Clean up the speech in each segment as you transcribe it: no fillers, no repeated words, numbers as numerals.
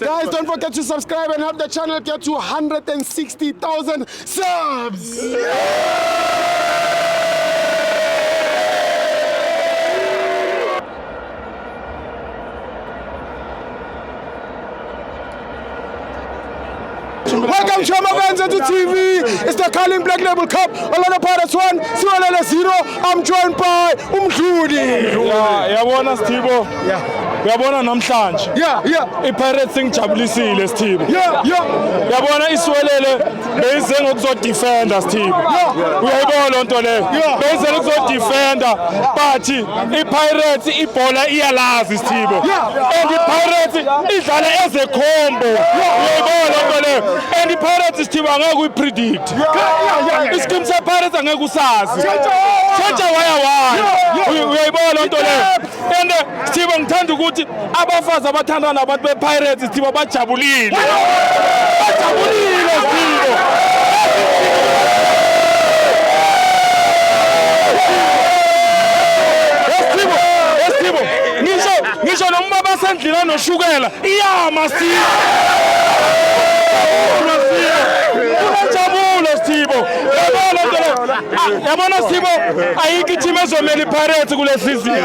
Guys, don't forget to subscribe and help the channel get to 160,000 subs. Welcome to Amavenza to TV. It's the Carling Black Label Cup. Orlando Pirates 1, Siwalela 0. I'm joined by Umdludi. Yabona Sthibo. Uyabona namhlanje. iPirates ngijabulisile Sthibo. Yabona iSiwelele beyize ngokuzodefenda Sthibo. Uyayibona lonto leyo. Beyize ngokuzodefenda but iPirates ibhola iyalazi Sthibo. And iPirates idlala as a combo. Uyayibona lonto leyo. And iPirates Sthibo angeke uyipredict. Ischeme sePirates angeke usazi. Chacha waya. Uyayibona lonto leyo. And Sthibo ngithanda ukuthi abafazi abathandana nabantu bePirates Sthibo bajabulile. Bajabulile Sthibo. Ngisho noma basendlini noshukela iyama Sthibo. Sthibo. Yabona Sthibo ayikho team ezomela iPirates kule season.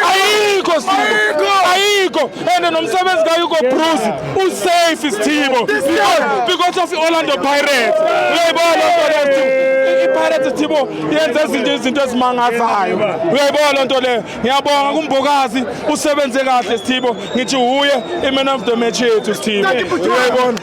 Ayikho Sthibo. Ayikho. And nomsebenzi kaYuko Bruce usafe Sthibo because of Orlando Pirates. Uyayibona lonto leyo. iPirates Sthibo yenza izinto ezimangazayo. Uyayibona lonto leyo. Ngiyabonga kuMbokazi usebenze kahle Sthibo. Ngithi uye iman of the match yethu Sthibo. Uyayibona.